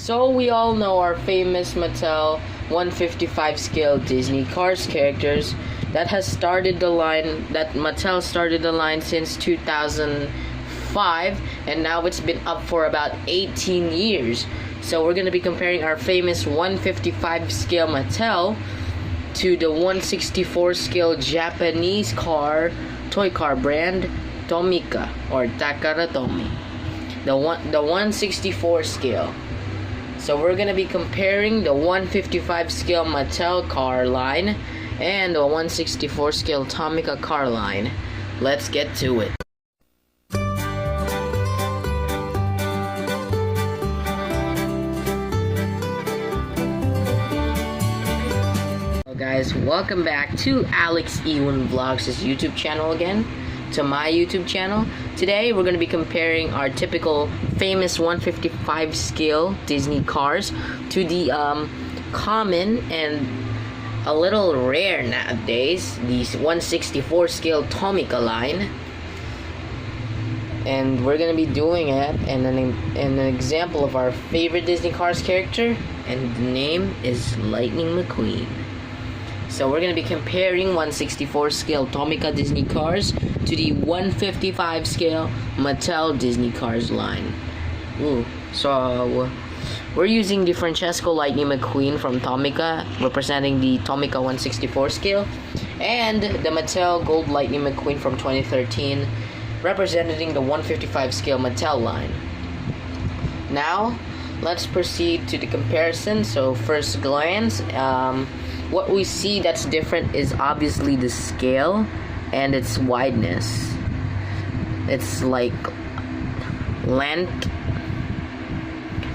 So we all know our famous Mattel 155 scale Disney Cars characters that Mattel started the line since 2005, and now it's been up for about 18 years. So we're going to be comparing our famous 155 scale Mattel to the 164 scale Japanese toy car brand Tomica or Takaratomi. The 164 scale. So we're gonna be comparing the 155 scale Mattel car line and the 164 scale Tomica car line. Let's get to it. Hello guys, welcome back to Alex Ewan Vlogs' YouTube channel again. To my YouTube channel. Today we're going to be comparing our typical famous 155 scale Disney cars to the common and a little rare nowadays, the 164 scale Tomica line. And we're going to be doing it and an example of our favorite Disney Cars character, and the name is Lightning McQueen. So we're going to be comparing 164 scale Tomica Disney Cars to the 155 scale Mattel Disney Cars line. So we're using the Francesco Lightning McQueen from Tomica, representing the Tomica 164 scale, and the Mattel Gold Lightning McQueen from 2013, representing the 155 scale Mattel line. Now, let's proceed to the comparison. So first glance, what we see that's different is obviously the scale and its wideness. It's like length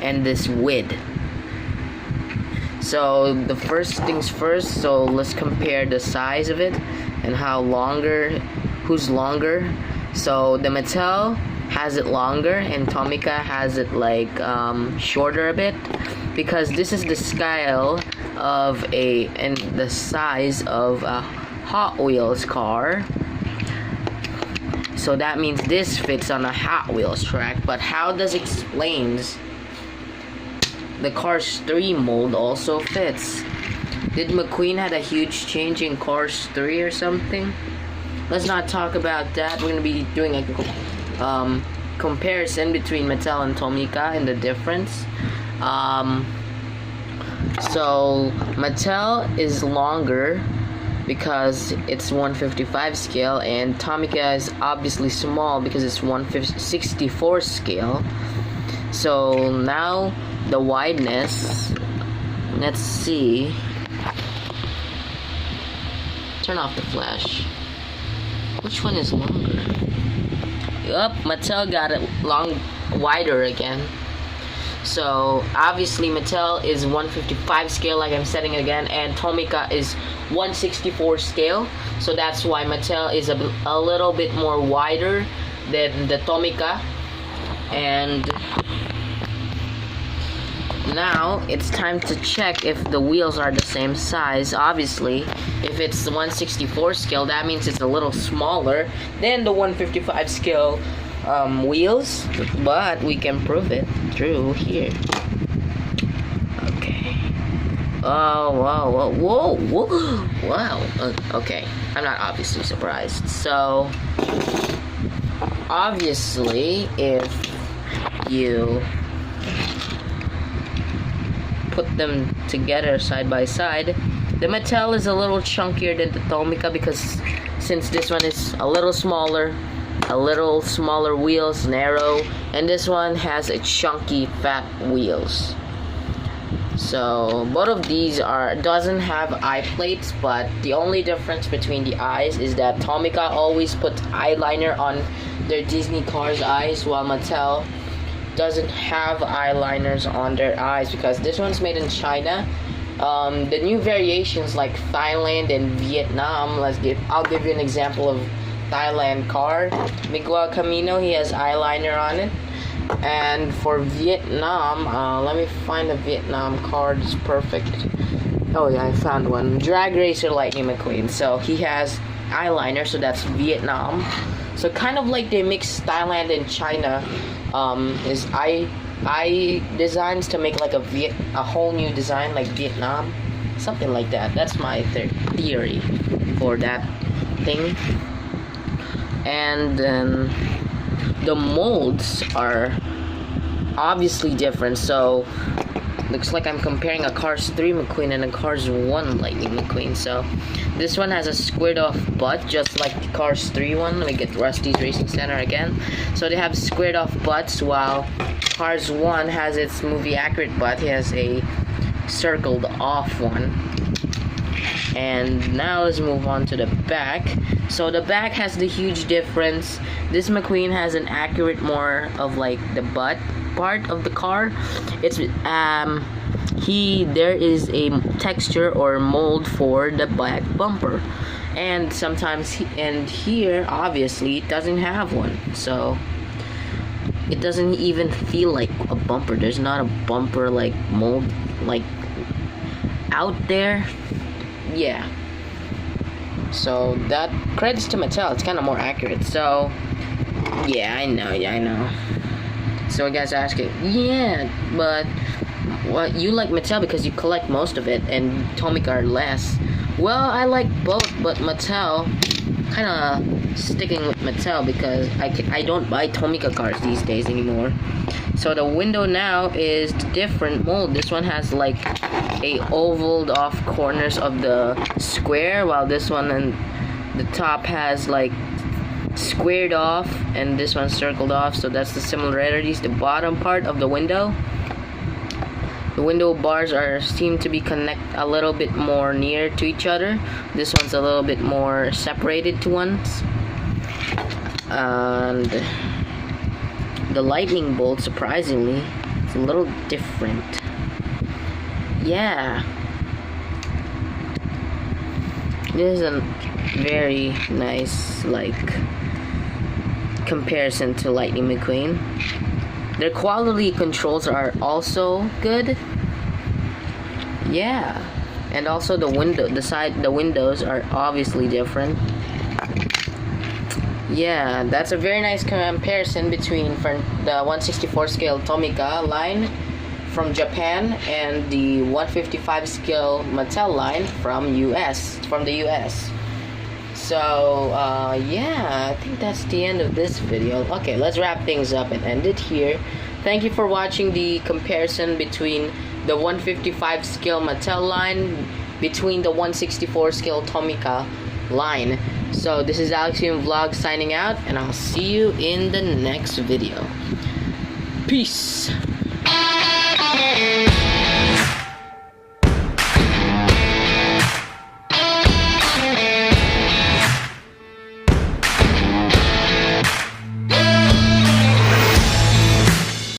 and this width. So the first things first, so let's compare the size of it and who's longer. So the Mattel has it longer and Tomica has it like shorter a bit, because this is the scale of and the size of a Hot Wheels car. So that means this fits on a Hot Wheels track, but how does it explains the Cars 3 mold also fits? Did McQueen had a huge change in Cars 3 or something? Let's not talk about that. We're gonna be doing a comparison between Mattel and Tomica and the difference. So Mattel is longer because it's 155 scale, and Tomica is obviously small because it's 164 scale. So now the wideness, let's see. Turn off the flash. Which one is longer? Yup, Mattel got it wider again. So obviously Mattel is 155 scale, like I'm setting it again, and Tomica is 164 scale. So that's why Mattel is a little bit more wider than the Tomica. And now it's time to check if the wheels are the same size. Obviously, if it's the 164 scale, that means it's a little smaller than the 155 scale wheels, but we can prove it through here. Okay. Oh, wow. Okay, I'm not obviously surprised. So obviously, if you put them together side by side, the Mattel is a little chunkier than the Tomica, because since this one is a little smaller wheels, narrow, and this one has a chunky fat wheels. So both of these doesn't have eye plates, but the only difference between the eyes is that Tomica always puts eyeliner on their Disney Cars eyes, while Mattel doesn't have eyeliners on their eyes because this one's made in China. The new variations like Thailand and Vietnam, I'll give you an example of Thailand car. Miguel Camino, he has eyeliner on it. And for Vietnam, let me find a Vietnam car that's perfect. Oh yeah, I found one. Drag Racer Lightning McQueen. So he has eyeliner, so that's Vietnam. So kind of like they mix Thailand and China. His eye designs to make like a whole new design, like Vietnam, something like that. That's my theory for that thing. And then the molds are obviously different, so looks like I'm comparing a Cars 3 McQueen and a Cars 1 Lightning McQueen. So this one has a squared off butt, just like the Cars 3 one. Let me get Rusty's Racing Center again. So they have squared off butts, while Cars 1 has its movie accurate butt. He has a circled off one. And now let's move on to the back. So the back has the huge difference. This McQueen has an accurate more of like the butt part of the car. It's there is a texture or mold for the back bumper, and sometimes here obviously it doesn't have one, so it doesn't even feel like a bumper. There's not a bumper like mold like out there. Yeah, so that credits to Mattel. It's kind of more accurate. So yeah, I know. So you guys are asking, yeah, but what, you like Mattel because you collect most of it, and Tomica are less. Well, I like both, but Mattel, kind of sticking with Mattel because I don't buy Tomica cars these days anymore. So the window now is different mold. This one has like a ovaled off corners of the square, while this one and the top has like squared off, and this one circled off. So that's the similarities. The bottom part of the window bars seem to be a little bit more near to each other. This one's a little bit more separated to ones. And the lightning bolt, surprisingly, it's a little different. Yeah, this is a very nice comparison to Lightning McQueen. Their quality controls are also good. Yeah, and also the windows are obviously different. Yeah, that's a very nice comparison between the 164 scale Tomica line from Japan and the 155 scale Mattel line from the US. So yeah, I think that's the end of this video. Okay, let's wrap things up and end it here. Thank you for watching the comparison between the 155 scale Mattel line between the 164 scale Tomica line. So this is Alexian Vlog signing out, and I'll see you in the next video. Peace.